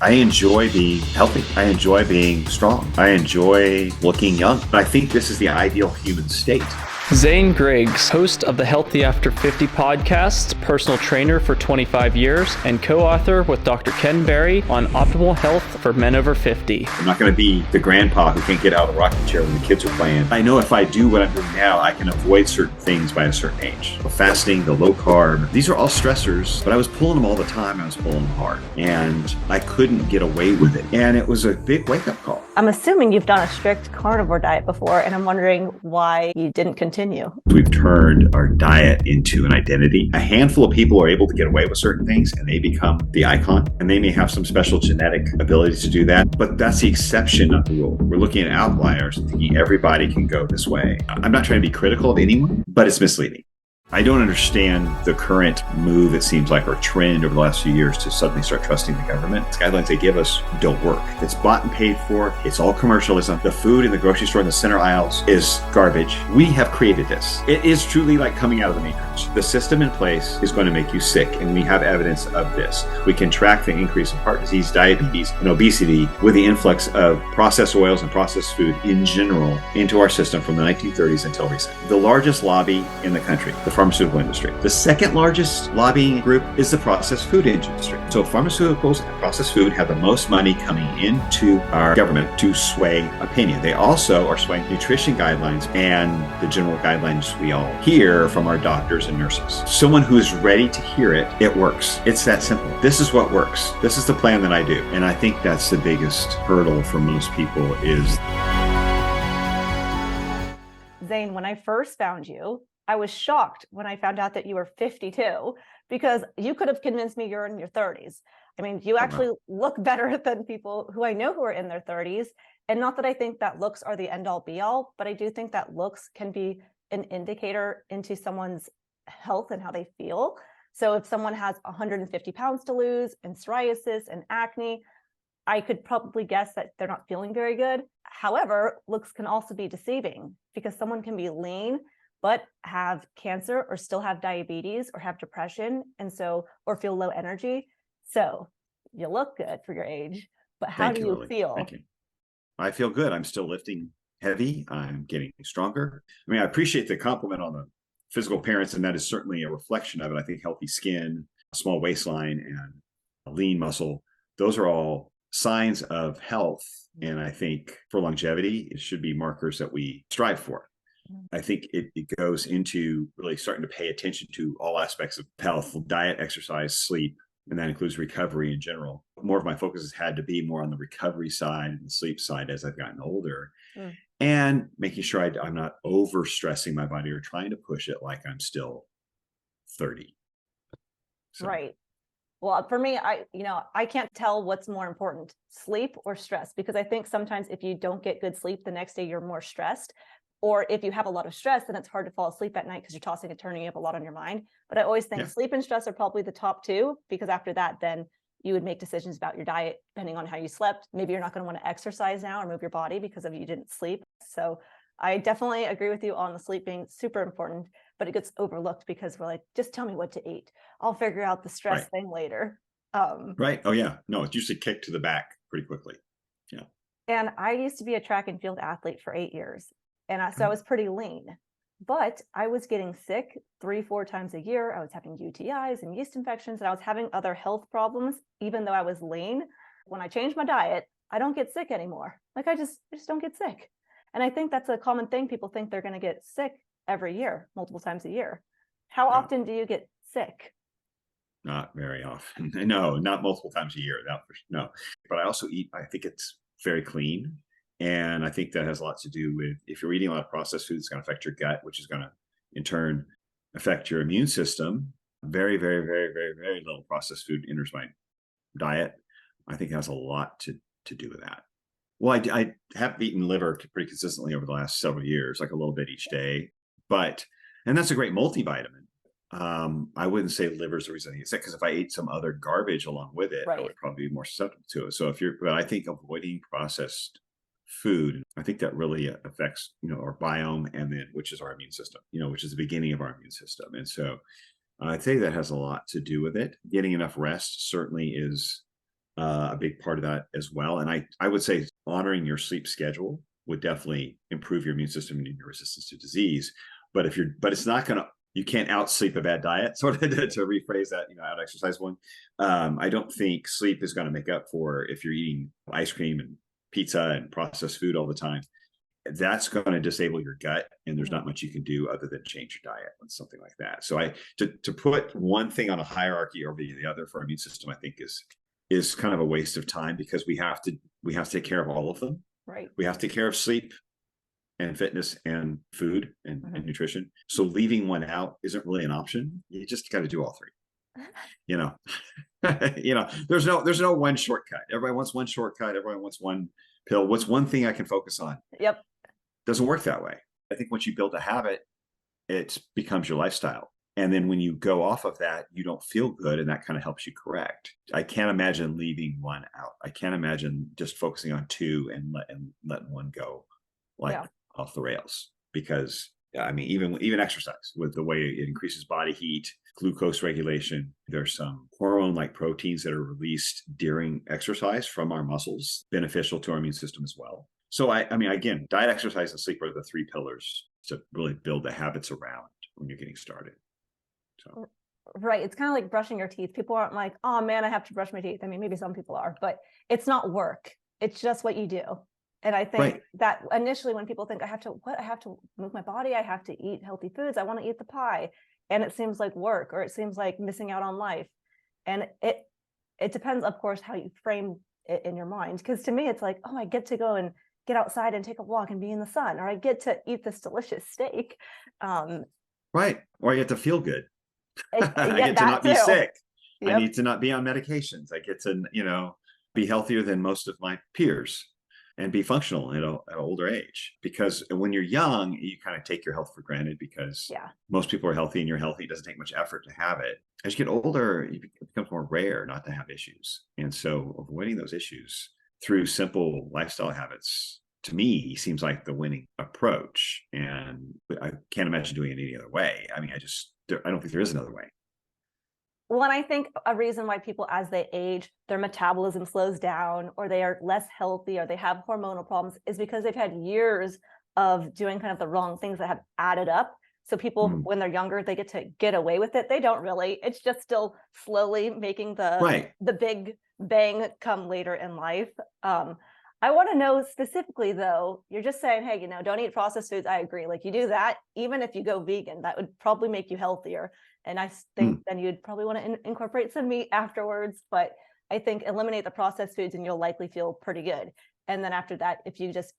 I enjoy being healthy. I enjoy being strong. I enjoy looking young. I think this is the ideal human state. Zane Griggs, host of the Healthy After 50 podcast, personal trainer for 25 years, and co-author with Dr. Ken Berry on optimal health for men over 50. I'm not going to be the grandpa who can't get out of the rocking chair when the kids are playing. I know if I do what I'm doing now, I can avoid certain things by a certain age. The fasting, the low carb, these are all stressors, but I was pulling them all the time. I was pulling them hard, and I couldn't get away with it. And it was a big wake-up call. I'm assuming you've done a strict carnivore diet before, and I'm wondering why you didn't continue. We've turned our diet into an identity. A handful of people are able to get away with certain things and they become the icon, and they may have some special genetic ability to do that, but that's the exception, not the rule. We're looking at outliers and thinking everybody can go this way. I'm not trying to be critical of anyone, but it's misleading. I don't understand the current move, it seems like, or trend over the last few years to suddenly start trusting the government. The guidelines they give us don't work. It's bought and paid for. It's all commercialism. The food in the grocery store in the center aisles is garbage. We have created this. It is truly like coming out of the matrix. The system in place is going to make you sick, and we have evidence of this. We can track the increase in heart disease, diabetes, and obesity with the influx of processed oils and processed food in general into our system from the 1930s until recent. The largest lobby in the country, the pharmaceutical industry. The second largest lobbying group is the processed food industry. So pharmaceuticals and processed food have the most money coming into our government to sway opinion. They also are swaying nutrition guidelines and the general guidelines we all hear from our doctors and nurses. Someone who is ready to hear it, it works. It's that simple. This is what works. This is the plan that I do. And I think that's the biggest hurdle for most people is. Zane, when I first found you, I was shocked when I found out that you were 52, because you could have convinced me you're in your 30s. I mean, you actually look better than people who I know who are in their 30s. And not that I think that looks are the end all be all, but I do think that looks can be an indicator into someone's health and how they feel. So if someone has 150 pounds to lose and psoriasis and acne, I could probably guess that they're not feeling very good. However, looks can also be deceiving, because someone can be lean but have cancer or still have diabetes or have depression, and so, or feel low energy. So you look good for your age, but how do you feel? Thank you. I feel good. I'm still lifting heavy. I'm getting stronger. I mean, I appreciate the compliment on the physical appearance, and that is certainly a reflection of it. I think healthy skin, a small waistline, and a lean muscle, those are all signs of health. And I think for longevity, it should be markers that we strive for. I think it goes into really starting to pay attention to all aspects of health: diet, exercise, sleep, and that includes recovery in general. More of my focus has had to be more on the recovery side and the sleep side as I've gotten older, and making sure I'm not overstressing my body or trying to push it like I'm still 30. So. Right. Well, for me, I can't tell what's more important, sleep or stress, because I think sometimes if you don't get good sleep, the next day you're more stressed. Or if you have a lot of stress, then it's hard to fall asleep at night because you're tossing and turning, you have a lot on your mind. But I always think sleep and stress are probably the top two, because after that, then you would make decisions about your diet depending on how you slept. Maybe you're not going to want to exercise now or move your body because of you didn't sleep. So I definitely agree with you on the sleep being super important, but it gets overlooked because we're like, just tell me what to eat. I'll figure out the stress thing later. Right. Oh, yeah. No, it's usually kicked to the back pretty quickly. Yeah. And I used to be a track and field athlete for 8 years. And so I was pretty lean, but I was getting sick 3-4 times a year. I was having UTIs and yeast infections, and I was having other health problems, even though I was lean. When I changed my diet, I don't get sick anymore. Like I just don't get sick. And I think that's a common thing. People think they're going to get sick every year, multiple times a year. How often do you get sick? Not very often. No, not multiple times a year. No. But I also eat, I think it's very clean. And I think that has a lot to do with, if you're eating a lot of processed food, it's going to affect your gut, which is going to, in turn, affect your immune system. Very, very, very, very, very little processed food enters my diet. I think it has a lot to do with that. Well, I have eaten liver pretty consistently over the last several years, like a little bit each day. And that's a great multivitamin. I wouldn't say liver's the reason I get sick, because if I ate some other garbage along with it, I would probably be more susceptible to it. So but I think avoiding processed food, I think that really affects, our biome, and then, which is our immune system, which is the beginning of our immune system. And so I'd say that has a lot to do with it. Getting enough rest certainly is a big part of that as well. And I would say honoring your sleep schedule would definitely improve your immune system and your resistance to disease. But it's not going to, you can't outsleep a bad diet, sort of to rephrase that, out exercise one. I don't think sleep is going to make up for if you're eating ice cream and pizza and processed food all the time. That's going to disable your gut, and there's not much you can do other than change your diet and something like that. So to put one thing on a hierarchy over the other for our immune system, I think is kind of a waste of time, because we have to take care of all of them. Right. We have to take care of sleep and fitness and food and nutrition. So leaving one out isn't really an option. You just got to do all three. There's no one shortcut. Everybody wants one shortcut. Everyone wants one pill. What's one thing I can focus on? Yep. Doesn't work that way. I think once you build a habit, it becomes your lifestyle. And then when you go off of that, you don't feel good, and that kind of helps you correct. I can't imagine leaving one out. I can't imagine just focusing on two and letting one go off the rails, because even exercise, with the way it increases body heat, glucose regulation, there's some hormone like proteins that are released during exercise from our muscles, beneficial to our immune system as well. So again, diet, exercise, and sleep are the three pillars to really build the habits around when you're getting started. So. Right. It's kind of like brushing your teeth. People aren't like, oh man, I have to brush my teeth. I mean, maybe some people are, but it's not work. It's just what you do. And I think that initially when people think I have to move my body, I have to eat healthy foods, I want to eat the pie, and it seems like work, or it seems like missing out on life. And it depends, of course, how you frame it in your mind. Because to me, it's like, oh, I get to go and get outside and take a walk and be in the sun, or I get to eat this delicious steak. Right. Or I get to feel good. I get to not be sick. Yep. I need to not be on medications. I get to, be healthier than most of my peers and be functional at an older age. Because when you're young, you kind of take your health for granted, because most people are healthy and you're healthy. It doesn't take much effort to have it. As you get older, it becomes more rare not to have issues. And so avoiding those issues through simple lifestyle habits, to me, seems like the winning approach. And I can't imagine doing it any other way. I don't think there is another way. Well, and I think a reason why people, as they age, their metabolism slows down, or they are less healthy, or they have hormonal problems, is because they've had years of doing kind of the wrong things that have added up. So people, when they're younger, they get away with it. They don't really. It's just still slowly making the big bang come later in life. I want to know specifically, though, you're just saying, hey, don't eat processed foods. I agree. Like, you do that, even if you go vegan, that would probably make you healthier. And I think then you'd probably want to incorporate some meat afterwards. But I think eliminate the processed foods and you'll likely feel pretty good. And then after that, if you just,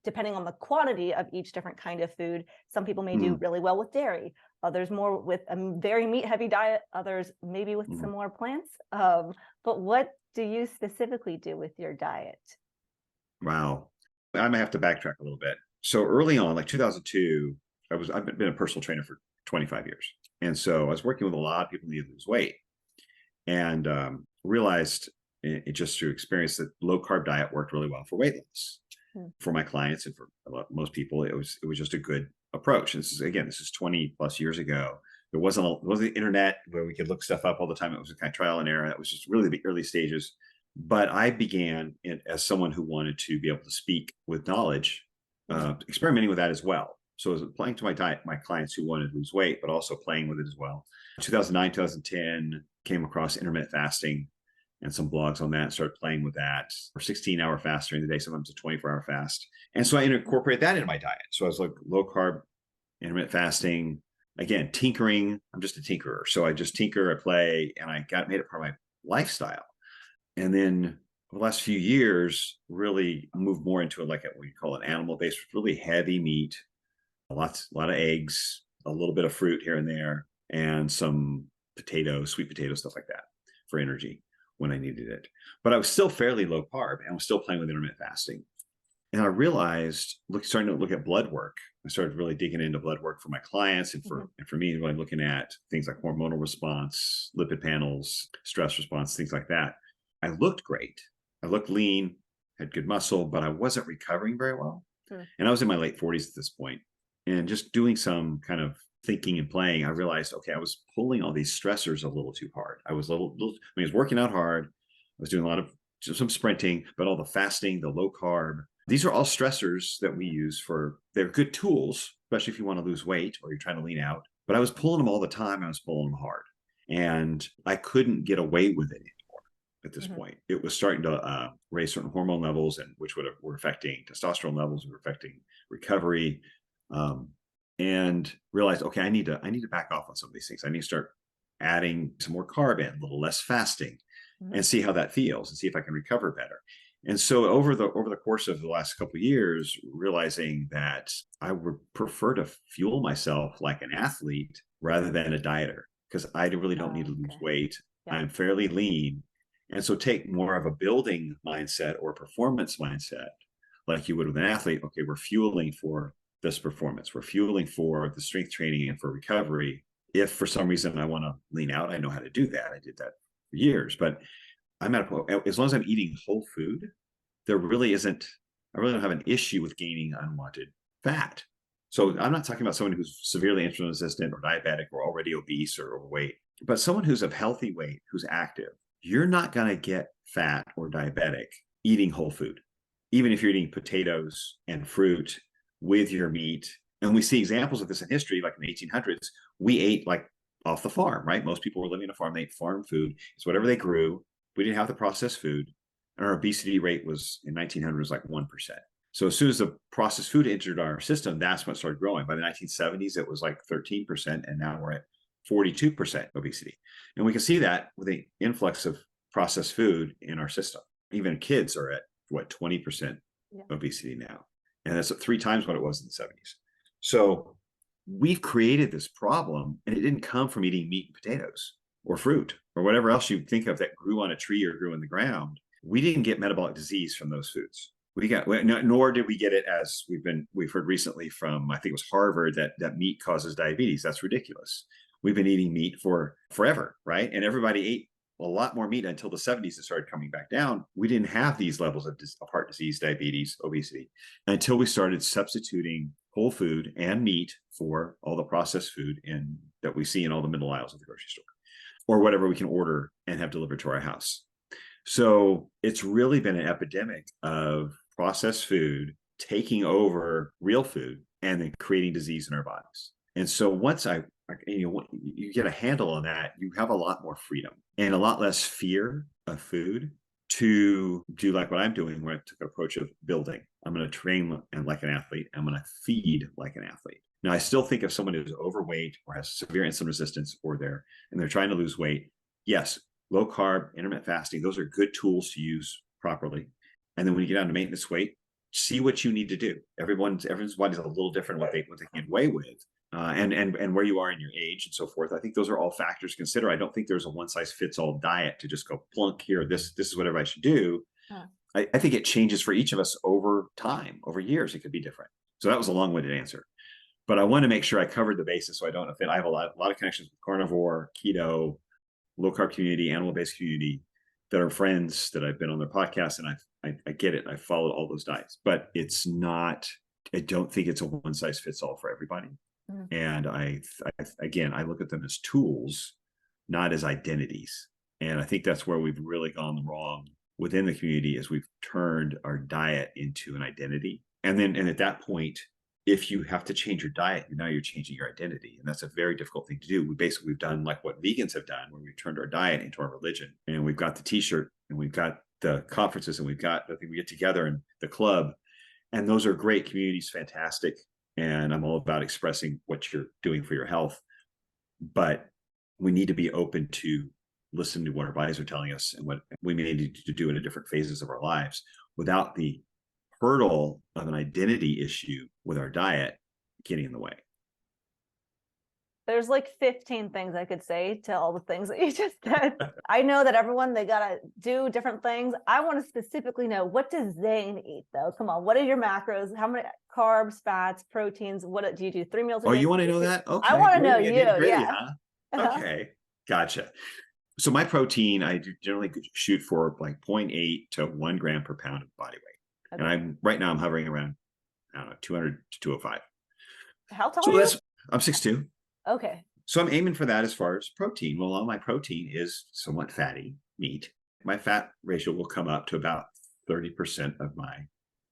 depending on the quantity of each different kind of food, some people may do really well with dairy, others more with a very meat heavy diet, others maybe with some more plants. But what do you specifically do with your diet? Wow. I might have to backtrack a little bit. So early on, like 2002, I've been a personal trainer for 25 years. And so I was working with a lot of people who needed to lose weight, and realized just through experience that low carb diet worked really well for weight loss. For my clients and for most people, it was just a good approach. And this is 20 plus years ago. There wasn't the internet where we could look stuff up all the time. It was a kind of trial and error. That was just really the early stages. But I began as someone who wanted to be able to speak with knowledge, experimenting with that as well. So I was applying to my clients who wanted to lose weight, but also playing with it as well. 2009, 2010, came across intermittent fasting and some blogs on that, and started playing with that. Or 16-hour fast during the day, sometimes a 24-hour fast. And so I incorporated that into my diet. So I was like low carb, intermittent fasting, again, tinkering. I'm just a tinkerer. So I just tinker, I play, and I made it part of my lifestyle. And then the last few years, really moved more into what you call an animal-based, really heavy meat, a lot of eggs, a little bit of fruit here and there, and some potatoes, sweet potatoes, stuff like that for energy when I needed it. But I was still fairly low carb, and I was still playing with intermittent fasting. And I realized, starting to look at blood work, I started really digging into blood work for my clients and for me, really looking at things like hormonal response, lipid panels, stress response, things like that. I looked great. I looked lean, had good muscle, but I wasn't recovering very well. And I was in my late 40s at this point. And just doing some kind of thinking and playing, I realized, okay, I was pulling all these stressors a little too hard. I was working out hard. I was doing a lot of some sprinting, but all the fasting, the low carb, these are all stressors that we use they're good tools, especially if you want to lose weight or you're trying to lean out. But I was pulling them all the time. I was pulling them hard, and I couldn't get away with it anymore at this point. It was starting to raise certain hormone levels, and which were affecting testosterone levels, were affecting recovery, and realized, okay, I need to back off on some of these things. I need to start adding some more carb in, a little less fasting, and see how that feels, and see if I can recover better. And so over the course of the last couple of years, realizing that I would prefer to fuel myself like an athlete rather than a dieter, because I really don't need to lose weight. Yeah. I'm fairly lean. And so take more of a building mindset or performance mindset, like you would with an athlete. Okay, we're fueling for this performance. We're fueling for the strength training and for recovery. If for some reason I want to lean out, I know how to do that. I did that for years, but I'm at a point, as long as I'm eating whole food, I really don't have an issue with gaining unwanted fat. So I'm not talking about someone who's severely insulin resistant or diabetic or already obese or overweight, but someone who's of healthy weight, who's active. You're not going to get fat or diabetic eating whole food, even if you're eating potatoes and fruit with your meat. And we see examples of this in history, like in the 1800s, we ate like off the farm, right? Most people were living on a farm. They ate farm food. It's whatever they grew. We didn't have the processed food. And our obesity rate was in 1900 was like 1%. So as soon as the processed food entered our system, that's when it started growing. By the 1970s, it was like 13%. And now we're at 42% obesity. And we can see that with the influx of processed food in our system. Even kids are at 20% obesity now. And that's 3 times what it was in the 70s. So we've created this problem, and it didn't come from eating meat and potatoes or fruit or whatever else you think of that grew on a tree or grew in the ground. We didn't get metabolic disease from those foods. Nor did we get it, as we've heard recently from, I think it was Harvard, that meat causes diabetes. That's ridiculous. We've been eating meat for forever, right? And everybody ate a lot more meat until the 70s. It started coming back down. We didn't have these levels of heart disease, diabetes, obesity, until we started substituting whole food and meat for all the processed food that we see in all the middle aisles of the grocery store, or whatever we can order and have delivered to our house. So it's really been an epidemic of processed food taking over real food and then creating disease in our bodies. And so once you get a handle on that, you have a lot more freedom and a lot less fear of food to do like what I'm doing, where I took an approach of building. I'm going to train like an athlete. I'm going to feed like an athlete. Now, I still think if someone is overweight or has severe insulin resistance or they're trying to lose weight, yes, low carb, intermittent fasting, those are good tools to use properly. And then when you get down to maintenance weight, see what you need to do. Everyone's body's a little different what they can get away with. And where you are in your age and so forth. I think those are all factors to consider. I don't think there's a one size fits all diet to just go plunk here. This is what everybody should do. I think it changes for each of us over time, over years. It could be different. So that was a long-winded answer, but I want to make sure I covered the basis so I don't offend. I have a lot of connections with carnivore, keto, low carb community, animal-based community that are friends that I've been on their podcasts, and I get it. I followed all those diets, but it's not. I don't think it's a one size fits all for everybody. And I look at them as tools, not as identities. And I think that's where we've really gone wrong within the community, is we've turned our diet into an identity. And at that point, if you have to change your diet, now you're changing your identity. And that's a very difficult thing to do. We've done like what vegans have done, where we've turned our diet into our religion. And we've got the t-shirt, and we've got the conferences, and we've got the thing we get together in the club. And those are great. Communities, fantastic. And I'm all about expressing what you're doing for your health. But we need to be open to listening to what our bodies are telling us and what we may need to do in the different phases of our lives, without the hurdle of an identity issue with our diet getting in the way. There's like 15 things I could say to all the things that you just said. I know that they got to do different things. I want to specifically know, what does Zane eat though? Come on. What are your macros? How many carbs, fats, proteins? What do you do? 3 meals a day? Oh, you want to know that? Okay. I want to know you. Yeah. Huh? Okay. Gotcha. So my protein, I generally shoot for like 0.8 to 1 gram per pound of body weight. Okay. And right now I'm hovering around, 200 to 205. How tall are you? I'm 6'2". Okay. So I'm aiming for that as far as protein. Well, a lot of my protein is somewhat fatty meat. my fat ratio will come up to about 30% of my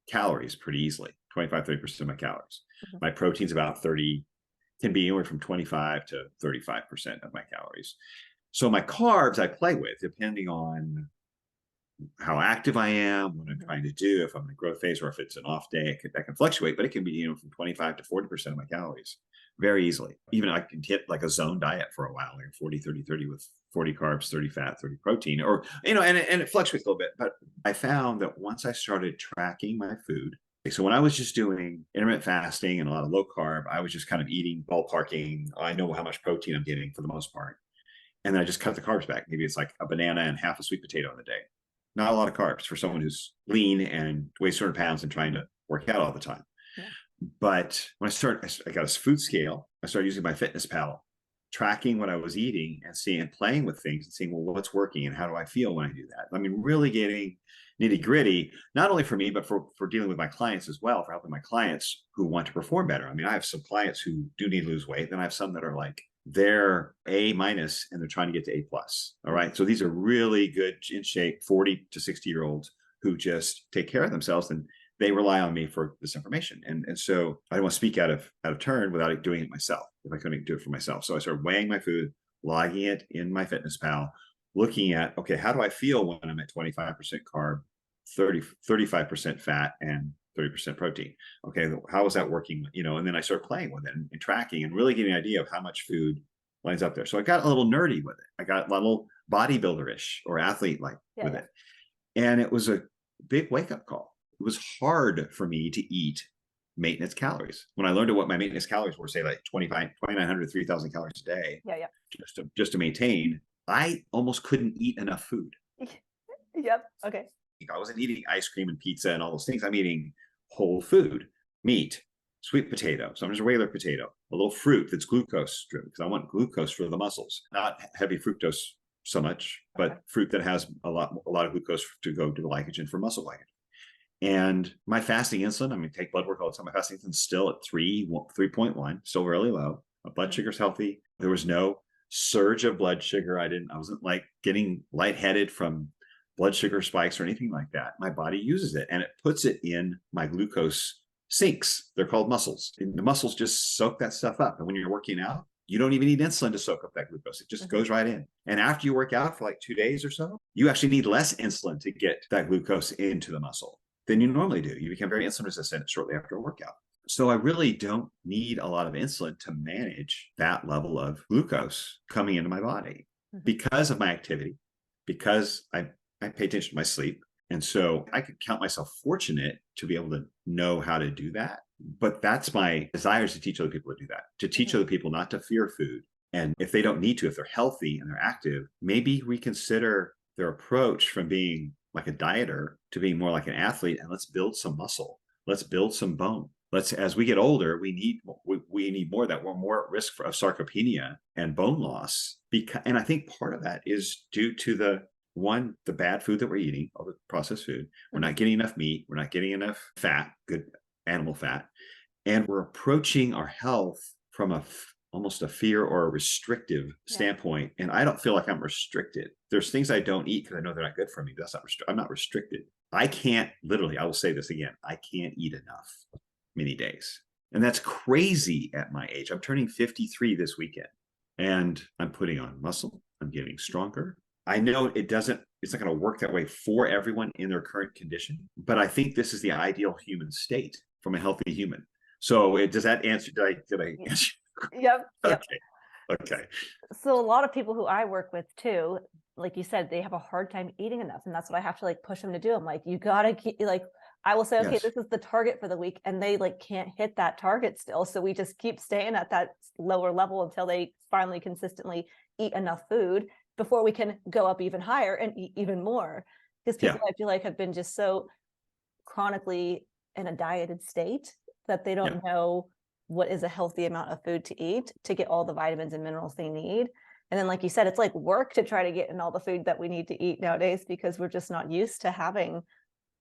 calories pretty easily, 25-30% of my calories. Mhm. My protein's about 30, can be anywhere from 25 to 35% of my calories. So my carbs I play with depending on how active I am, what I'm trying to do, if I'm in a growth phase or if it's an off day, that can fluctuate, but it can be, from 25 to 40% of my calories very easily. Even I can hit like a zone diet for a while, like 40-30-30 with 40 carbs, 30 fat, 30 protein, or, and it fluctuates a little bit. But I found that once I started tracking my food, so when I was just doing intermittent fasting and a lot of low carb, I was just kind of eating, ballparking. I know how much protein I'm getting for the most part. And then I just cut the carbs back. Maybe it's like a banana and half a sweet potato in the day. Not a lot of carbs for someone who's lean and weighs 200 pounds and trying to work out all the time. Yeah. But when I got a food scale. I started using my Fitness Pal, tracking what I was eating and seeing, playing with things and seeing, well, what's working and how do I feel when I do that? I mean, really getting nitty gritty, not only for me, but for dealing with my clients as well, for helping my clients who want to perform better. I mean, I have some clients who do need to lose weight. Then I have some that are like, they're A- and they're trying to get to A+. All right. So these are really good, in shape, 40 to 60-year-olds who just take care of themselves, and they rely on me for this information. And so I don't want to speak out of turn without doing it myself, if I couldn't do it for myself. So I started weighing my food, logging it in my Fitness Pal, looking at, okay, how do I feel when I'm at 25% carb, 35% fat, and 30% protein? Okay, how is that working? And then I start playing with it and tracking and really getting an idea of how much food lines up there. So I got a little nerdy with it. I got a little bodybuilder-ish or athlete-like with it. And it was a big wake-up call. It was hard for me to eat maintenance calories. When I learned what my maintenance calories were, say like 2,900, 3,000 calories a day, just to maintain, I almost couldn't eat enough food. Yep. Okay. I wasn't eating ice cream and pizza and all those things. I'm eating whole food, meat, sweet potato, sometimes a regular potato, a little fruit that's glucose driven, because I want glucose for the muscles, not heavy fructose so much, but fruit that has a lot of glucose to go to the glycogen for muscle glycogen. And my fasting insulin, I mean, take blood work all the time. My fasting insulin is still at 3.1, still really low. My blood sugar's healthy. There was no surge of blood sugar. I wasn't like getting lightheaded from blood sugar spikes or anything like that. My body uses it and it puts it in my glucose sinks. They're called muscles. And the muscles just soak that stuff up. And when you're working out, you don't even need insulin to soak up that glucose. It just goes right in. And after you work out for like 2 days or so, you actually need less insulin to get that glucose into the muscle than you normally do. You become very insulin resistant shortly after a workout. So I really don't need a lot of insulin to manage that level of glucose coming into my body because of my activity, because I pay attention to my sleep. And so I could count myself fortunate to be able to know how to do that. But that's my desire, is to teach other people to do that, to teach other people not to fear food. And if they don't need to, if they're healthy and they're active, maybe reconsider their approach from being like a dieter to being more like an athlete, and let's build some muscle. Let's build some bone. As we get older, we need more of that. We're more at risk of sarcopenia and bone loss. And I think part of that is due to the bad food that we're eating, all the processed food. We're not getting enough meat. We're not getting enough fat, good animal fat. And we're approaching our health from almost a fear or a restrictive standpoint. And I don't feel like I'm restricted. There's things I don't eat because I know they're not good for me. But I'm not restricted. I will say this again, I can't eat enough many days. And that's crazy at my age. I'm turning 53 this weekend and I'm putting on muscle. I'm getting stronger. I know it's not going to work that way for everyone in their current condition, but I think this is the ideal human state from a healthy human. So does that answer? Did I answer? Yep. Okay. So a lot of people who I work with too, like you said, they have a hard time eating enough. And that's what I have to like push them to do. I'm like, you gotta keep, like, I will say, okay, this is the target for the week. And they like can't hit that target still. So we just keep staying at that lower level until they finally consistently eat enough food before we can go up even higher and eat even more. Because people, I feel like, have been just so chronically in a dieted state that they don't know what is a healthy amount of food to eat to get all the vitamins and minerals they need. And then, like you said, it's like work to try to get in all the food that we need to eat nowadays because we're just not used to having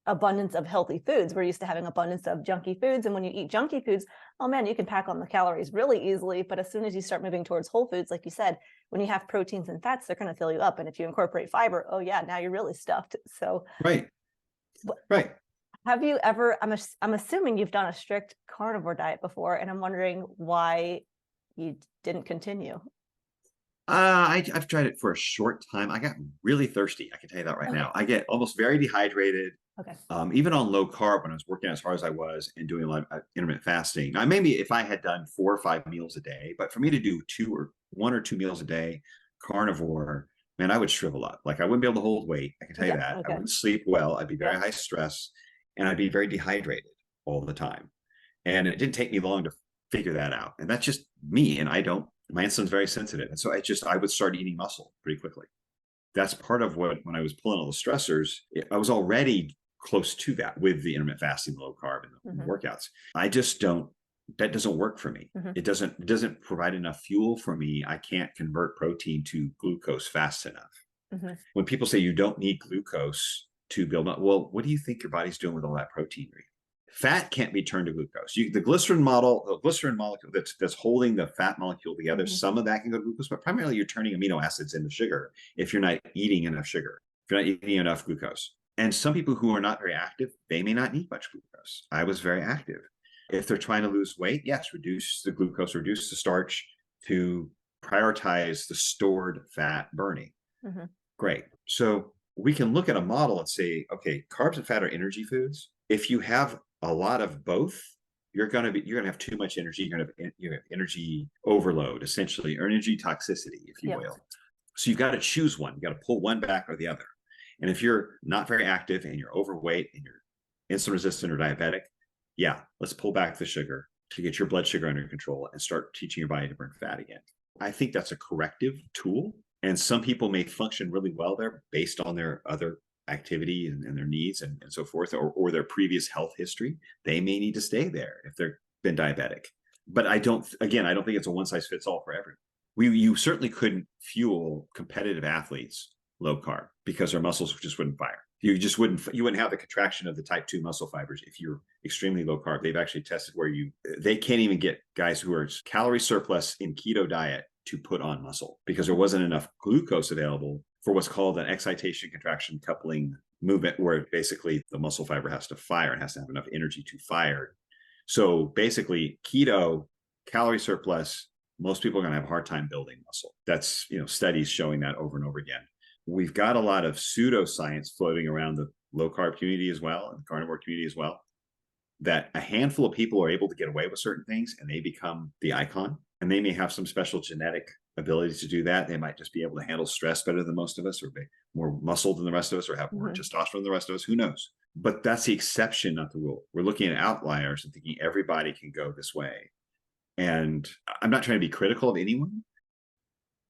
abundance of healthy foods. We're used to having abundance of junky foods. And when you eat junky foods, oh man, you can pack on the calories really easily. But as soon as you start moving towards whole foods, like you said, when you have proteins and fats, they're going to fill you up. And if you incorporate fiber, oh yeah, now you're really stuffed. So Right. Right. have you ever, I'm assuming you've done a strict carnivore diet before, and I'm wondering why you didn't continue. I've tried it for a short time. I got really thirsty. I can tell you that right now. I get almost very dehydrated. Okay. Even on low carb, when I was working as hard as I was and doing a lot of intermittent fasting. Now, maybe if I had done 4 or 5 meals a day, but for me to do 1 or 2 meals a day, carnivore, man, I would shrivel up. Like I wouldn't be able to hold weight. I can tell you that. Okay. I wouldn't sleep well. I'd be very high stress, and I'd be very dehydrated all the time. And it didn't take me long to figure that out. And that's just me. And my insulin's very sensitive. And so I would start eating muscle pretty quickly. That's part of what, when I was pulling all the stressors, I was already close to that with the intermittent fasting, the low carb, and the workouts. I just that doesn't work for me. It doesn't provide enough fuel for me. I can't convert protein to glucose fast enough. When people say you don't need glucose to build up, well, what do you think your body's doing with all that protein? Fat can't be turned to glucose. The glycerin molecule that's holding the fat molecule together, some of that can go to glucose, but primarily you're turning amino acids into sugar if you're not eating enough sugar, if you're not eating enough glucose. And some people who are not very active, they may not need much glucose. I was very active. If they're trying to lose weight, yes, reduce the glucose, reduce the starch to prioritize the stored fat burning. Great. So we can look at a model and say, okay, carbs and fat are energy foods. If you have a lot of both, you're going to have too much energy. You're going to have energy overload, essentially, or energy toxicity, if you will. So you've got to choose one. You got to pull one back or the other. And if you're not very active and you're overweight and you're insulin resistant or diabetic, let's pull back the sugar to get your blood sugar under control and start teaching your body to burn fat again. I think that's a corrective tool. And some people may function really well there based on their other activity and their needs and so forth, or their previous health history. They may need to stay there if they've been diabetic. But I don't think it's a one size fits all for everyone. You certainly couldn't fuel competitive athletes low carb because their muscles just wouldn't fire. You wouldn't have the contraction of the type 2 muscle fibers if you're extremely low carb. They've actually tested where they can't even get guys who are calorie surplus in keto diet to put on muscle because there wasn't enough glucose available for what's called an excitation contraction coupling movement, where basically the muscle fiber has to fire and has to have enough energy to fire. So basically keto, calorie surplus, most people are going to have a hard time building muscle. That's, studies showing that over and over again. We've got a lot of pseudoscience floating around the low carb community as well, and the carnivore community as well, that a handful of people are able to get away with certain things and they become the icon. And they may have some special genetic ability to do that. They might just be able to handle stress better than most of us, or be more muscle than the rest of us, or have more testosterone than the rest of us. Who knows? But that's the exception, not the rule. We're looking at outliers and thinking everybody can go this way. And I'm not trying to be critical of anyone,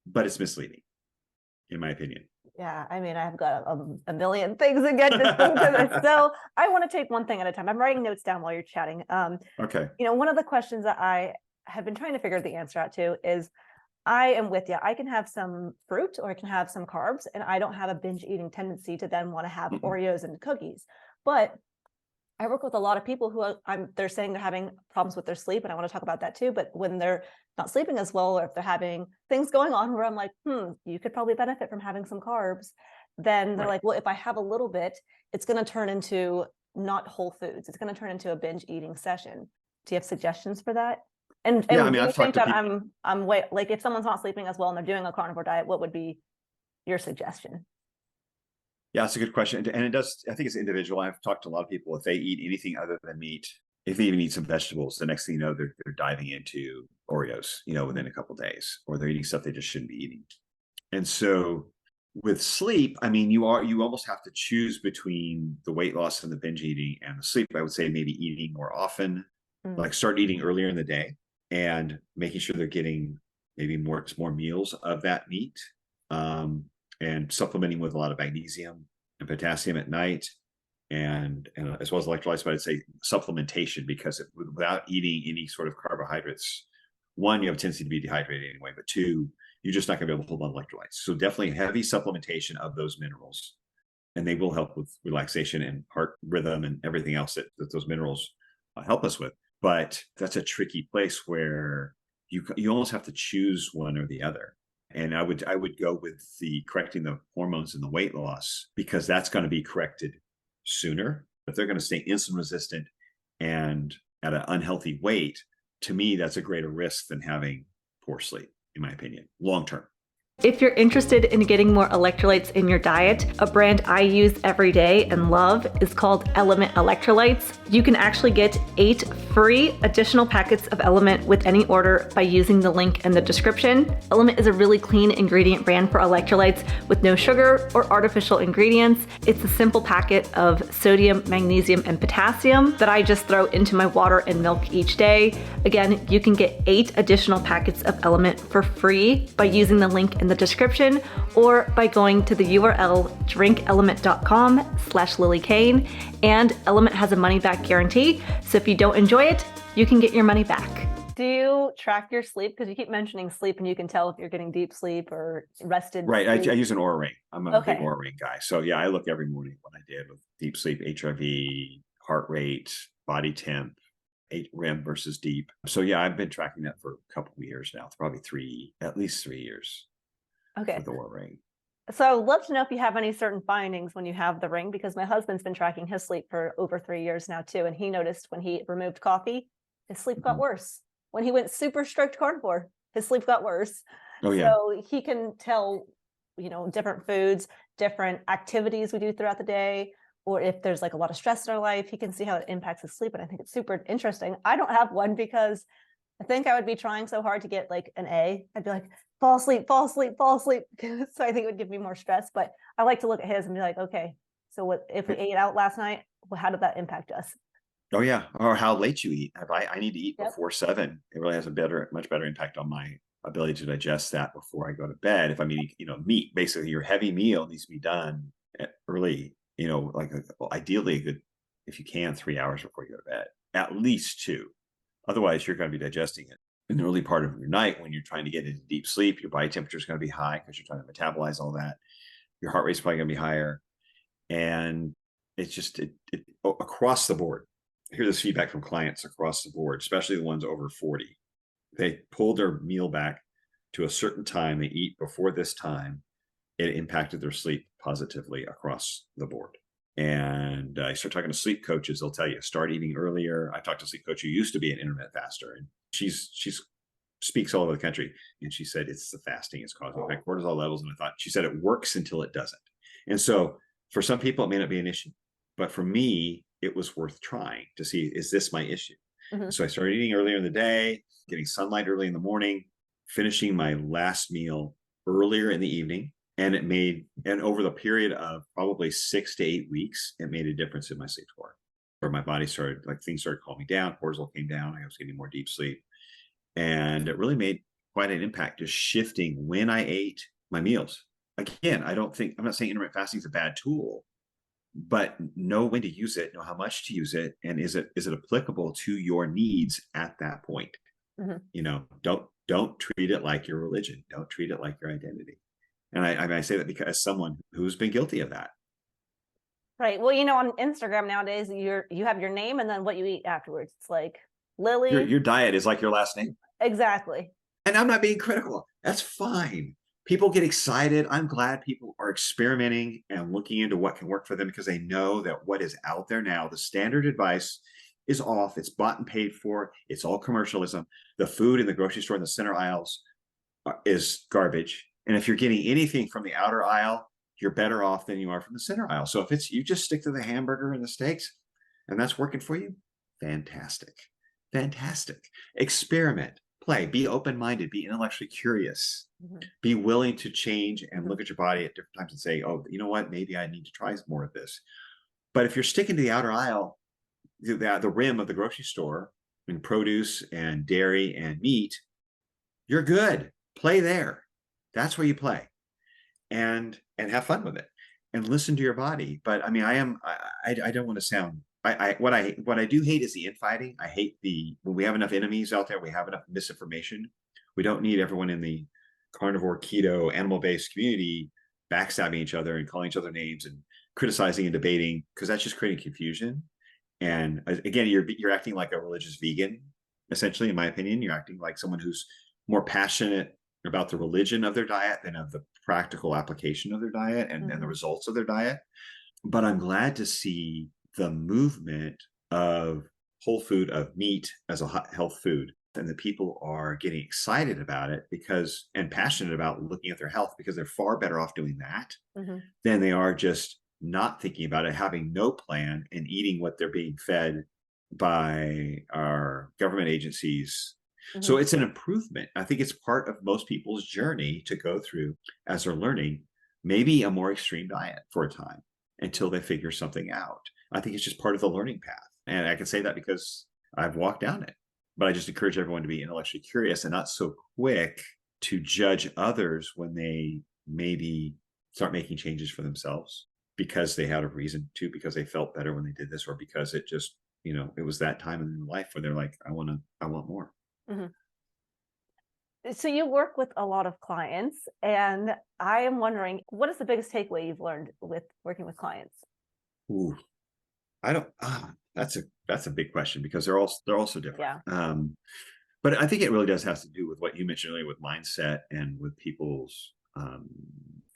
but it's misleading, in my opinion. Yeah, I mean, I've got a million things again to think to this. So I want to take one thing at a time. I'm writing notes down while you're chatting. Okay. One of the questions that I have been trying to figure the answer out to is, I am with you. I can have some fruit or I can have some carbs, and I don't have a binge eating tendency to then want to have Oreos and cookies. But I work with a lot of people who they're saying they're having problems with their sleep, and I want to talk about that too. But when they're not sleeping as well, or if they're having things going on where I'm like, you could probably benefit from having some carbs, then they're like, well, if I have a little bit, it's going to turn into not whole foods. It's going to turn into a binge eating session. Do you have suggestions for that? And yeah, I mean, do you I've think talked that to I'm way, like, if someone's not sleeping as well and they're doing a carnivore diet, what would be your suggestion? Yeah, it's a good question. And I think it's individual. I've talked to a lot of people, if they eat anything other than meat, if they even eat some vegetables, the next thing you know, they're diving into Oreos, within a couple of days, or they're eating stuff they just shouldn't be eating. And so with sleep, I mean, you almost have to choose between the weight loss and the binge eating and the sleep. I would say maybe eating more often, like start eating earlier in the day and making sure they're getting maybe more meals of that meat, and supplementing with a lot of magnesium and potassium at night, and as well as electrolytes. But I'd say supplementation, because without eating any sort of carbohydrates, one, you have a tendency to be dehydrated anyway, but two, you're just not going to be able to hold on electrolytes. So definitely heavy supplementation of those minerals and they will help with relaxation and heart rhythm and everything else that those minerals help us with. But that's a tricky place where you almost have to choose one or the other. And I would go with the correcting the hormones and the weight loss, because that's going to be corrected sooner. If they're going to stay insulin resistant and at an unhealthy weight, to me, that's a greater risk than having poor sleep, in my opinion, long term. If you're interested in getting more electrolytes in your diet, a brand I use every day and love is called Element Electrolytes. You can actually get 8 free additional packets of Element with any order by using the link in the description. Element is a really clean ingredient brand for electrolytes with no sugar or artificial ingredients. It's a simple packet of sodium, magnesium, and potassium that I just throw into my water and milk each day. Again, you can get 8 additional packets of Element for free by using the link in the description or by going to the URL drinkelement.com/Lillie Kane. And Element has a money back guarantee, so if you don't enjoy it, you can get your money back. Do you track your sleep? Because you keep mentioning sleep and you can tell if you're getting deep sleep or rested. Right. I use an Oura ring. I'm a Okay. big Oura ring guy. So yeah, I look every morning what I did with deep sleep, HRV, heart rate, body temp, REM versus deep. So yeah, I've been tracking that for a couple of years now, probably at least 3 years. Okay. For the Oura ring. So I'd love to know if you have any certain findings when you have the ring, because my husband's been tracking his sleep for over 3 years now too. And he noticed when he removed coffee, his sleep got worse. When he went super strict carnivore, his sleep got worse. Oh yeah. So he can tell, different foods, different activities we do throughout the day, or if there's like a lot of stress in our life, he can see how it impacts his sleep. And I think it's super interesting. I don't have one because I think I would be trying so hard to get like an A. I'd be like, fall asleep, fall asleep, fall asleep. So I think it would give me more stress. But I like to look at his and be like, okay, so what if we ate out last night? Well, how did that impact us? Oh yeah. Or how late you eat. If I need to eat Yep. before 7, it really has much better impact on my ability to digest that before I go to bed. If I'm eating, meat, basically your heavy meal needs to be done early, ideally a good, if you can, 3 hours before you go to bed, at least 2. Otherwise, you're going to be digesting it in the early part of your night when you're trying to get into deep sleep. Your body temperature is going to be high because you're trying to metabolize all that. Your heart rate's probably going to be higher. And it's just across the board. I hear this feedback from clients across the board, especially the ones over 40. They pulled their meal back to a certain time. They eat before this time. It impacted their sleep positively across the board. And I start talking to sleep coaches. They'll tell you, start eating earlier. I talked to a sleep coach who used to be an intermittent faster, and she's speaks all over the country. And she said, it's the fasting, it's causing high cortisol levels. And she said, it works until it doesn't. And so for some people, it may not be an issue, but for me, it was worth trying to see, is this my issue? Mm-hmm. So I started eating earlier in the day, getting sunlight early in the morning, finishing my last meal earlier in the evening. And over the period of probably 6 to 8 weeks, it made a difference in my sleep score, where my body things started calming down, cortisol came down, I was getting more deep sleep. And it really made quite an impact, just shifting when I ate my meals. Again, I'm not saying intermittent fasting is a bad tool, but know when to use it, know how much to use it, and is it applicable to your needs at that point? Mm-hmm. Don't treat it like your religion. Don't treat it like your identity. And I say that because as someone who's been guilty of that. Right. Well, on Instagram nowadays, you have your name and then what you eat afterwards. It's like Lillie. Your diet is like your last name. Exactly. And I'm not being critical. That's fine. People get excited. I'm glad people are experimenting and looking into what can work for them, because they know that what is out there now, the standard advice is off. It's bought and paid for. It's all commercialism. The food in the grocery store in the center aisles is garbage. And if you're getting anything from the outer aisle, you're better off than you are from the center aisle. So if you just stick to the hamburger and the steaks and that's working for you, fantastic. Experiment, play, be open-minded, be intellectually curious, be willing to change and look at your body at different times and say, oh, you know what, maybe I need to try more of this. But if you're sticking to the outer aisle, the rim of the grocery store in produce and dairy and meat, you're good. Play there. That's where you play, and have fun with it, and listen to your body. But I mean, I don't want to sound. What I do hate is the infighting. I hate when we have enough enemies out there. We have enough misinformation. We don't need everyone in the carnivore, keto, animal-based community backstabbing each other and calling each other names and criticizing and debating, because that's just creating confusion. And again, you're acting like a religious vegan, essentially, in my opinion. You're acting like someone who's more passionate about the religion of their diet than of the practical application of their diet and the results of their diet. But I'm glad to see the movement of whole food, of meat as a health food, and the people are getting excited about it and passionate about looking at their health, because they're far better off doing that than they are just not thinking about it, having no plan, and eating what they're being fed by our government agencies. So it's an improvement. I think it's part of most people's journey to go through as they're learning maybe a more extreme diet for a time until they figure something out. I think it's just part of the learning path. And I can say that because I've walked down it. But I just encourage everyone to be intellectually curious and not so quick to judge others when they maybe start making changes for themselves because they had a reason to, because they felt better when they did this, or because it just, it was that time in their life where they're like, I want more. So you work with a lot of clients, and I am wondering, what is the biggest takeaway you've learned with working with clients? Ooh, I don't. That's a big question, because they're all so different. Yeah. But I think it really does have to do with what you mentioned earlier, with mindset and with people's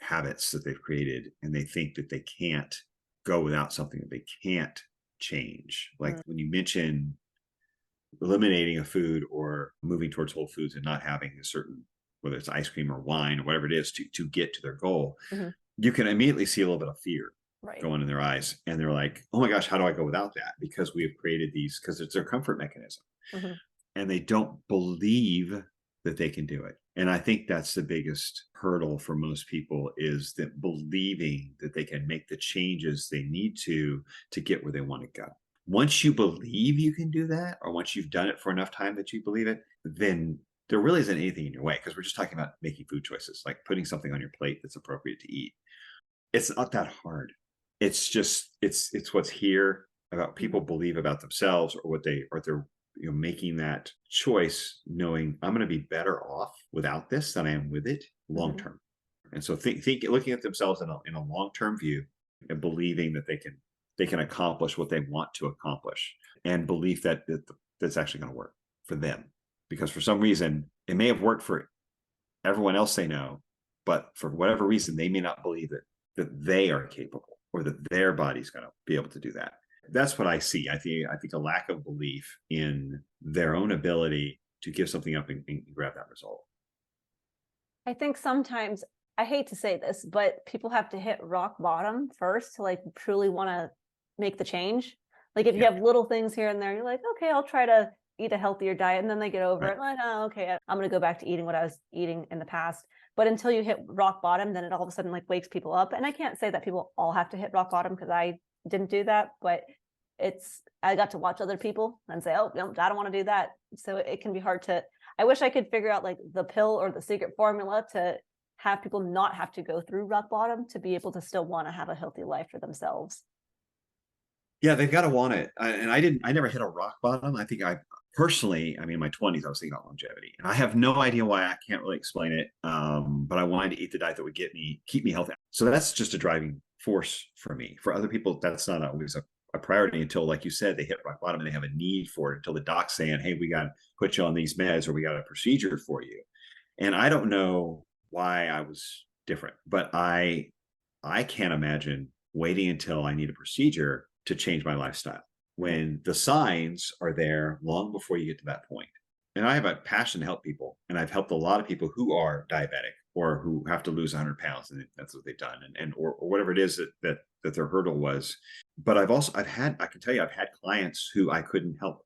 habits that they've created, and they think that they can't go without something, that they can't change. Like when you mention eliminating a food or moving towards whole foods and not having a certain, whether it's ice cream or wine or whatever it is, to get to their goal, you can immediately see a little bit of fear going in their eyes. And they're like, oh my gosh, how do I go without that? Because we have created these, because it's their comfort mechanism. And they don't believe that they can do it. And I think that's the biggest hurdle for most people, is that believing that they can make the changes they need to get where they want to go. Once you believe you can do that, or once you've done it for enough time that you believe it, then there really isn't anything in your way, because we're just talking about making food choices, like putting something on your plate that's appropriate to eat. It's not that hard. It's just, it's what's here about people believe about themselves, or they're making that choice, knowing I'm going to be better off without this than I am with it long term. And so think looking at themselves in a long-term view, and believing that they can accomplish what they want to accomplish, and belief that that's actually going to work for them, because for some reason it may have worked for everyone else they know, but for whatever reason they may not believe that they are capable, or that their body's going to be able to do that. That's what I see. I think a lack of belief in their own ability to give something up and grab that result. I think sometimes, I hate to say this, but people have to hit rock bottom first to like truly want to make the change. Like if you have little things here and there, you're like, okay, I'll try to eat a healthier diet. And then they get over it. Like, oh, okay, I'm going to go back to eating what I was eating in the past. But until you hit rock bottom, then it all of a sudden like wakes people up. And I can't say that people all have to hit rock bottom, because I didn't do that, but I got to watch other people and say, oh, no, I don't want to do that. So it can be hard I wish I could figure out like the pill or the secret formula to have people not have to go through rock bottom to be able to still want to have a healthy life for themselves. Yeah, they've got to want it. I never hit a rock bottom. I think personally, in my 20s, I was thinking about longevity, and I have no idea why. I can't really explain it. But I wanted to eat the diet that would keep me healthy. So that's just a driving force for me. For other people, that's not always a priority until, like you said, they hit rock bottom and they have a need for it, until the doc's saying, hey, we got to put you on these meds, or we got a procedure for you. And I don't know why I was different, but I can't imagine waiting until I need a procedure to change my lifestyle, when the signs are there long before you get to that point. And I have a passion to help people, and I've helped a lot of people who are diabetic or who have to lose 100 pounds, and that's what they've done, or whatever it is that their hurdle was. But I can tell you, I've had clients who I couldn't help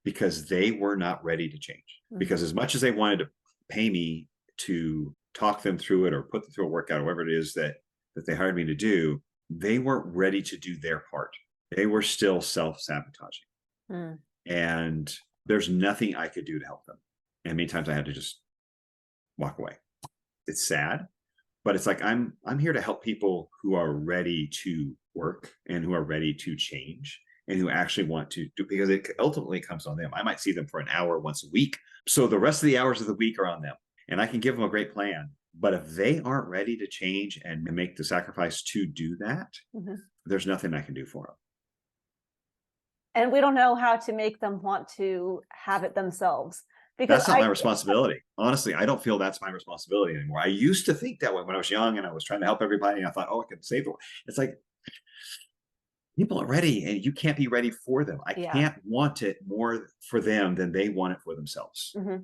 because they were not ready to change. Because as much as they wanted to pay me to talk them through it, or put them through a workout, or whatever it is that they hired me to do, they weren't ready to do their part. They were still self-sabotaging. And there's nothing I could do to help them. And many times I had to just walk away. It's sad, but it's like, I'm here to help people who are ready to work, and who are ready to change, and who actually want to do, because it ultimately comes on them. I might see them for an hour once a week, so the rest of the hours of the week are on them, and I can give them a great plan. But if they aren't ready to change and make the sacrifice to do that, there's nothing I can do for them. And we don't know how to make them want to have it themselves. Because That's not my responsibility. Honestly, I don't feel that's my responsibility anymore. I used to think that way when I was young and I was trying to help everybody. And I thought, oh, I could save them. It's like, people are ready and you can't be ready for them. I can't want it more for them than they want it for themselves. Mm-hmm.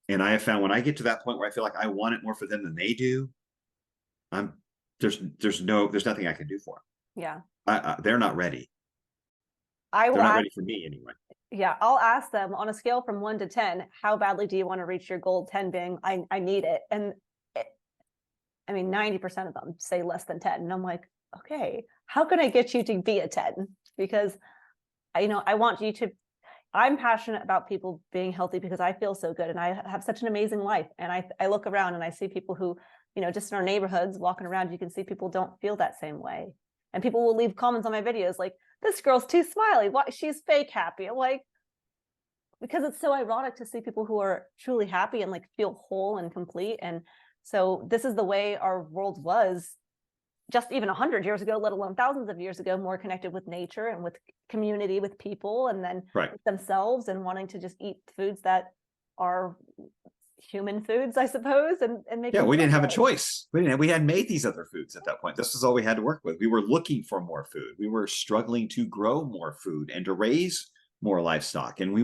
And I have found when I get to that point where I feel like I want it more for them than they do, there's nothing I can do for them. Yeah. They're not ready. They're not ready for me anyway. Yeah, I'll ask them on a scale from 1 to 10, how badly do you want to reach your goal? 10 being, I need it. And 90% of them say less than 10. And I'm like, okay, how can I get you to be a 10? Because, I want you to, I'm passionate about people being healthy because I feel so good and I have such an amazing life. And I look around and I see people who, just in our neighborhoods walking around, you can see people don't feel that same way. And people will leave comments on my videos like, this girl's too smiley. Why she's fake happy? I'm like, because it's so ironic to see people who are truly happy and like feel whole and complete. And so this is the way our world was just even 100 years ago, let alone thousands of years ago, more connected with nature and with community, with people, and then with themselves, and wanting to just eat foods that are human foods, I suppose, and make. Yeah, we didn't have a choice. We had made these other foods at that point. This is all we had to work with. We were looking for more food. We were struggling to grow more food and to raise more livestock. And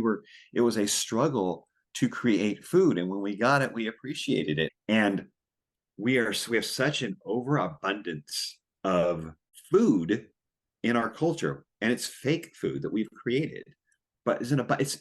it was a struggle to create food. And when we got it, we appreciated it. And we have such an overabundance of food in our culture. And it's fake food that we've created. But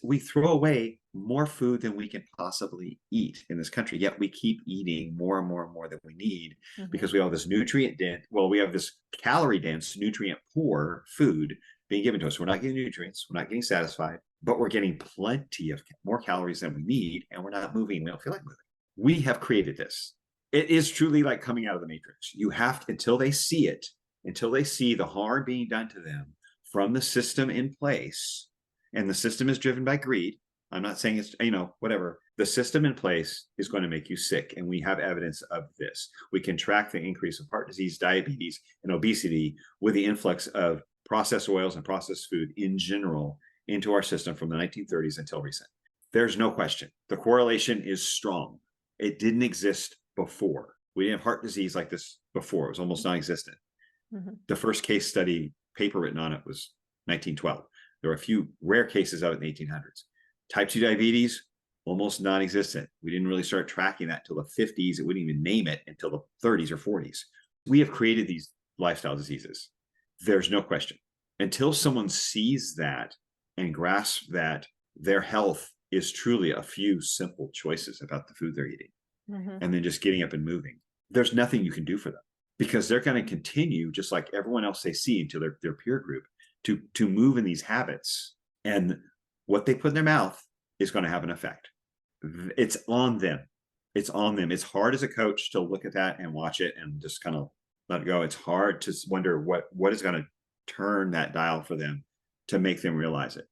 we throw away more food than we can possibly eat in this country. Yet we keep eating more and more and more than we need because we have this we have this calorie dense, nutrient poor food being given to us. We're not getting nutrients. We're not getting satisfied, but we're getting plenty of more calories than we need. And we're not moving. We don't feel like moving. We have created this. It is truly like coming out of the matrix. You have to, until they see the harm being done to them from the system in place. And the system is driven by greed. I'm not saying it's, whatever. The system in place is going to make you sick. And we have evidence of this. We can track the increase of heart disease, diabetes, and obesity with the influx of processed oils and processed food in general into our system from the 1930s until recent. There's no question. The correlation is strong. It didn't exist before. We didn't have heart disease like this before. It was almost non-existent. The first case study paper written on it was 1912. There were a few rare cases of it in the 1800s. Type 2 diabetes, almost non-existent. We didn't really start tracking that until the 50s. It wouldn't even name it until the 30s or 40s. We have created these lifestyle diseases. There's no question. Until someone sees that and grasps that their health is truly a few simple choices about the food they're eating, and then just getting up and moving, there's nothing you can do for them because they're going to continue just like everyone else they see into their peer group to move in these habits, and what they put in their mouth is going to have an effect. It's on them. It's on them. It's hard as a coach to look at that and watch it and just kind of let it go. It's hard to wonder what is going to turn that dial for them to make them realize it.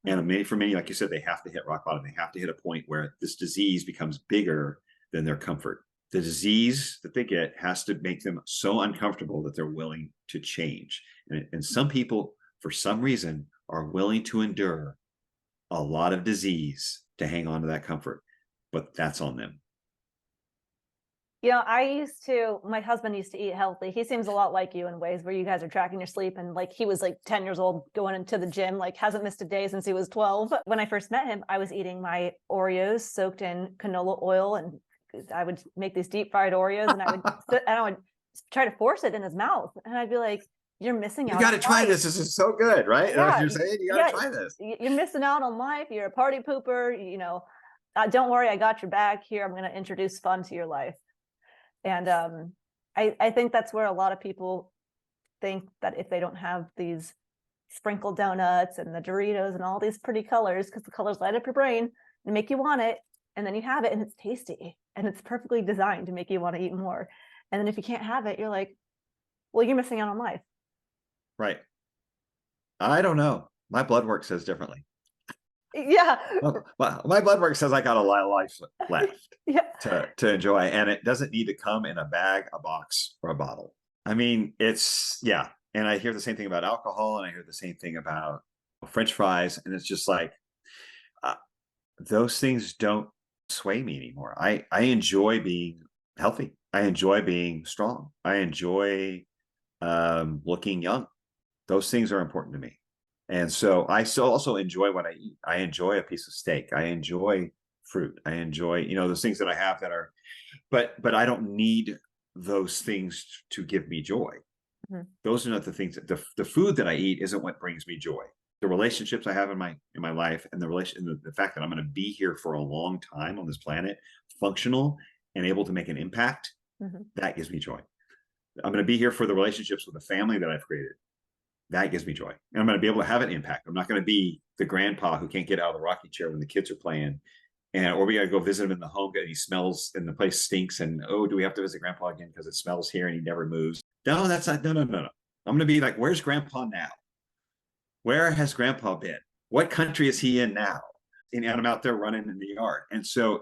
And for many, like you said, they have to hit rock bottom. They have to hit a point where this disease becomes bigger than their comfort. The disease that they get has to make them so uncomfortable that they're willing to change. And some people, for some reason, are willing to endure a lot of disease to hang on to that comfort, but that's on them. My husband used to eat healthy. He seems a lot like you in ways where you guys are tracking your sleep, and like he was like 10 years old going into the gym, like hasn't missed a day since he was 12. When I first met him, I was eating my Oreos soaked in canola oil, and I would make these deep fried Oreos and I would try to force it in his mouth. And I'd be like, you're missing out. You got to try this. This is so good, right? Yeah, you're saying you got to try this. You're missing out on life. You're a party pooper. Don't worry, I got your back. Here, I'm going to introduce fun to your life. And I think that's where a lot of people think that if they don't have these sprinkled donuts and the Doritos and all these pretty colors, because the colors light up your brain and make you want it, and then you have it and it's tasty and it's perfectly designed to make you want to eat more. And then if you can't have it, you're like, well, you're missing out on life. Right. I don't know. My blood work says differently. Yeah. My blood work says I got a lot of life left to enjoy. And it doesn't need to come in a bag, a box, or a bottle. I mean, it's And I hear the same thing about alcohol, and I hear the same thing about French fries. And it's just like, uh, those things don't sway me anymore. I enjoy being healthy. I enjoy being strong. I enjoy looking young. Those things are important to me. And so I still also enjoy what I eat. I enjoy a piece of steak. I enjoy fruit. I enjoy, those things that I have that are, but I don't need those things to give me joy. Mhm. Those are not the things that the food that I eat isn't what brings me joy. The relationships I have in my life, and the fact that I'm going to be here for a long time on this planet, functional and able to make an impact, Mhm. that gives me joy. I'm going to be here for the relationships with the family that I've created. That gives me joy. And I'm going to be able to have an impact. I'm not going to be the grandpa who can't get out of the rocking chair when the kids are playing. Or we got to go visit him in the home and he smells and the place stinks. And, oh, do we have to visit grandpa again because it smells here and he never moves? No, that's not. No. I'm going to be like, where's grandpa now? Where has grandpa been? What country is he in now? And I'm out there running in the yard. And so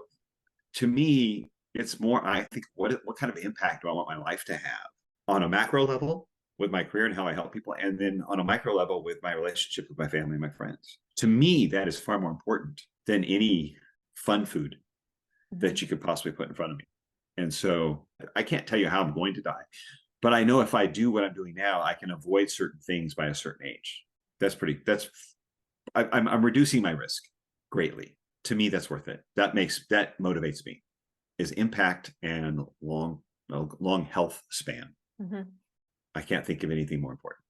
to me, it's more, I think, what kind of impact do I want my life to have on a macro level with my career and how I help people, and then on a micro level with my relationship with my family and my friends. To me, that is far more important than any fun food that you could possibly put in front of me. And so I can't tell you how I'm going to die, but I know if I do what I'm doing now, I can avoid certain things by a certain age. I'm reducing my risk greatly. To me, that's worth it. That motivates me, is impact and long health span. Mm-hmm. I can't think of anything more important.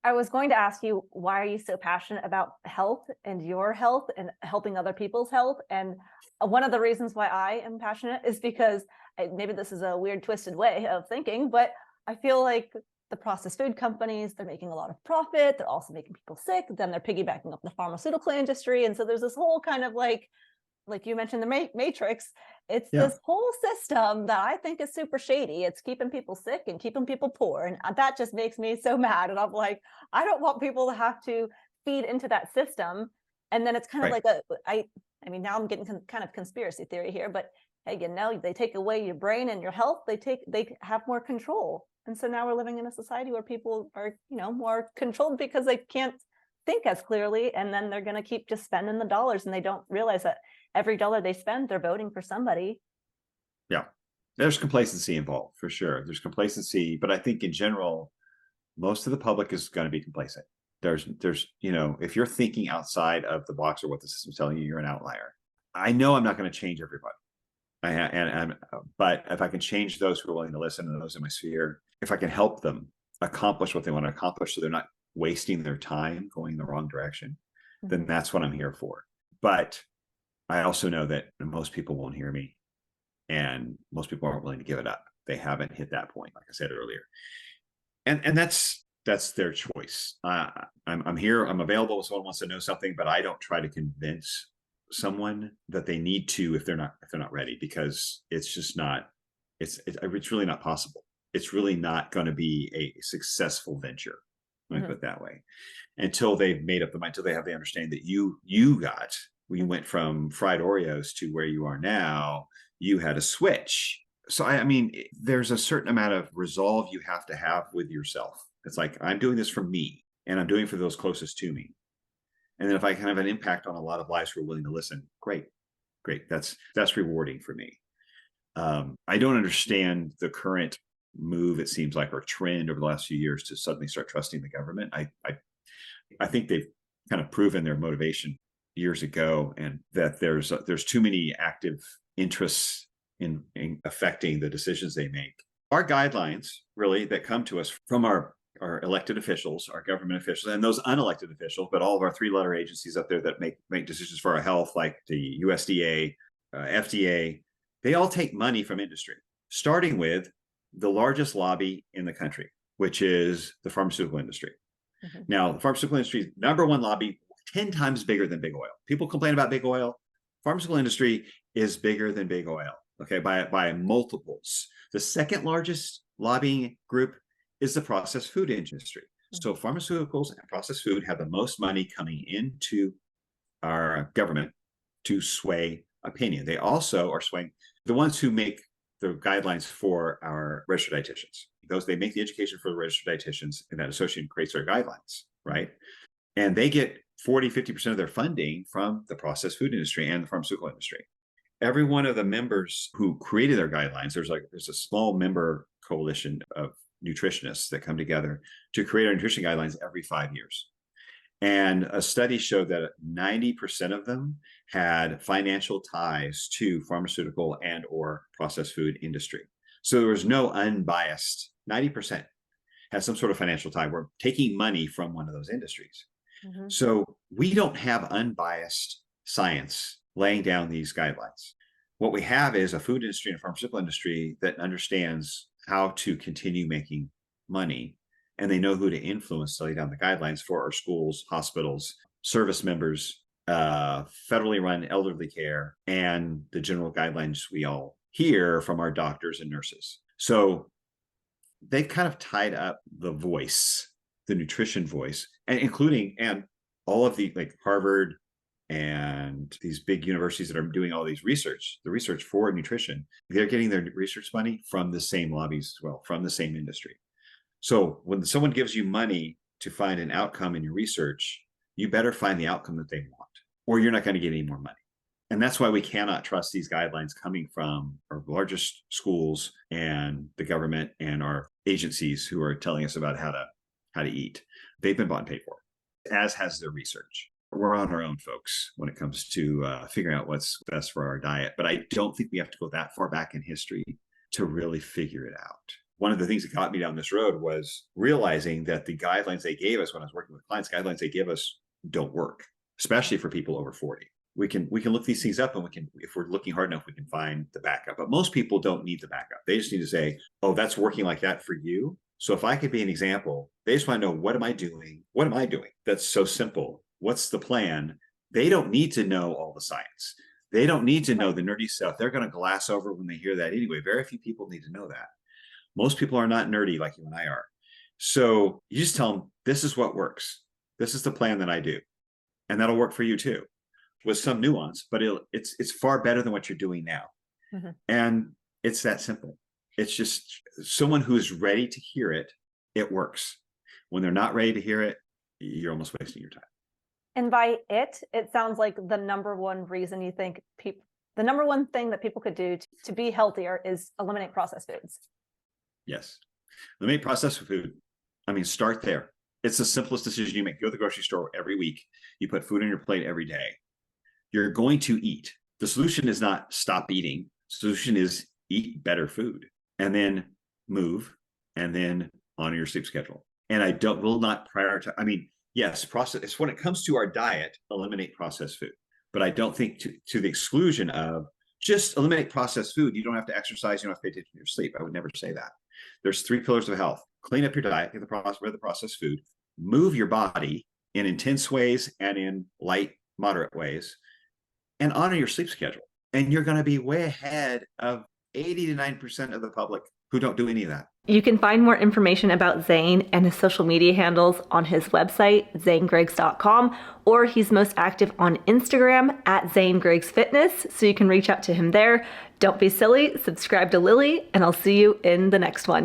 I was going to ask you, why are you so passionate about health and your health and helping other people's health? And one of the reasons why I am passionate is because maybe this is a weird, twisted way of thinking, but I feel like the processed food companies, they're making a lot of profit. They're also making people sick. Then they're piggybacking up the pharmaceutical industry. And so there's this whole kind of like you mentioned, the matrix. It's this whole system that I think is super shady. It's keeping people sick and keeping people poor. And that just makes me so mad. And I'm like, I don't want people to have to feed into that system. And then it's kind of like I mean, now I'm getting kind of conspiracy theory here, but hey, they take away your brain and your health. They have more control. And so now we're living in a society where people are, more controlled because they can't think as clearly. And then they're going to keep just spending the dollars, and they don't realize that every dollar they spend, they're voting for somebody. Yeah. There's complacency involved, for sure. There's complacency, but I think in general, most of the public is going to be complacent. There's, if you're thinking outside of the box or what the system's telling you, you're an outlier. I know I'm not going to change everybody. But if I can change those who are willing to listen and those in my sphere, if I can help them accomplish what they want to accomplish so they're not wasting their time going in the wrong direction, then that's what I'm here for. But I also know that most people won't hear me, and most people aren't willing to give it up. They haven't hit that point, like I said earlier. And that's their choice. I'm here. I'm available if someone wants to know something, but I don't try to convince someone that they need to if they're not ready, because it's just not. It's really not possible. It's really not going to be a successful venture. Let me put it that way. Until they've made up the mind, until they have the understanding that we went from fried Oreos to where you are now, you had a switch. So I mean, there's a certain amount of resolve you have to have with yourself. It's like, I'm doing this for me, and I'm doing it for those closest to me. And then if I can have an impact on a lot of lives who are willing to listen, great. That's rewarding for me. I don't understand the current move, it seems like, or trend over the last few years to suddenly start trusting the government. I think they've kind of proven their motivation years ago, and that there's too many active interests in affecting the decisions they make. Our guidelines, really, that come to us from our elected officials, our government officials, and those unelected officials, but all of our 3-letter agencies up there that make decisions for our health, like the USDA, FDA, they all take money from industry, starting with the largest lobby in the country, which is the pharmaceutical industry. Now, the pharmaceutical industry's number one lobby, 10 times bigger than big oil. People complain about big oil. Pharmaceutical industry is bigger than big oil, okay, by multiples. The second largest lobbying group is the processed food industry. So pharmaceuticals and processed food have the most money coming into our government to sway opinion. They also are swaying the ones who make the guidelines for our registered dietitians. they make the education for the registered dietitians, and that association creates their guidelines, right? And they get 40-50% of their funding from the processed food industry and the pharmaceutical industry. Every one of the members who created their guidelines, there's a small member coalition of nutritionists that come together to create our nutrition guidelines every 5 years. And a study showed that 90% of them had financial ties to pharmaceutical and or processed food industry. So there was no unbiased, 90% has some sort of financial tie. We're taking money from one of those industries. Mm-hmm. So we don't have unbiased science laying down these guidelines. What we have is a food industry and a pharmaceutical industry that understands how to continue making money, and they know who to influence to lay down the guidelines for our schools, hospitals, service members, federally run elderly care, and the general guidelines we all hear from our doctors and nurses. So they've kind of tied up the voice, the nutrition voice, and including all of the like Harvard and these big universities that are doing all these the research for nutrition. They're getting their research money from the same lobbies as well, from the same industry. So when someone gives you money to find an outcome in your research, you better find the outcome that they want, or you're not going to get any more money. And that's why we cannot trust these guidelines coming from our largest schools and the government and our agencies who are telling us about how to eat. They've been bought and paid for, as has their research. We're on our own, folks, when it comes to figuring out what's best for our diet. But I don't think we have to go that far back in history to really figure it out. One of the things that got me down this road was realizing that the guidelines they gave us when I was working with clients, guidelines they give us don't work, especially for people over 40. We can look these things up, and if we're looking hard enough, we can find the backup. But most people don't need the backup. They just need to say, oh, that's working like that for you. So if I could be an example, they just want to know, what am I doing? What am I doing? That's so simple. What's the plan? They don't need to know all the science. They don't need to know the nerdy stuff. They're going to glass over when they hear that anyway. Very few people need to know that. Most people are not nerdy like you and I are. So you just tell them, this is what works. This is the plan that I do. And that'll work for you too, with some nuance, but it's far better than what you're doing now. Mm-hmm. And it's that simple. It's just someone who is ready to hear it, it works. When they're not ready to hear it, you're almost wasting your time. And by it sounds like the number one reason you think the number one thing that people could do to be healthier is eliminate processed foods. Yes. Eliminate processed food. I mean, start there. It's the simplest decision you make. Go to the grocery store every week. You put food on your plate every day. You're going to eat. The solution is not stop eating. The solution is eat better food, and then move, and then honor your sleep schedule. And will not prioritize. I mean, yes, process. When it comes to our diet, eliminate processed food. But I don't think to the exclusion of just eliminate processed food. You don't have to exercise. You don't have to pay attention to your sleep. I would never say that. There's 3 pillars of health. Clean up your diet, get rid of the processed food, move your body in intense ways and in light, moderate ways, and honor your sleep schedule. And you're going to be way ahead of 80 to 90% of the public who don't do any of that. You can find more information about Zane and his social media handles on his website, zanegriggs.com, or he's most active on Instagram at Zane Griggs Fitness, so you can reach out to him there. Don't be silly, subscribe to Lillie, and I'll see you in the next one.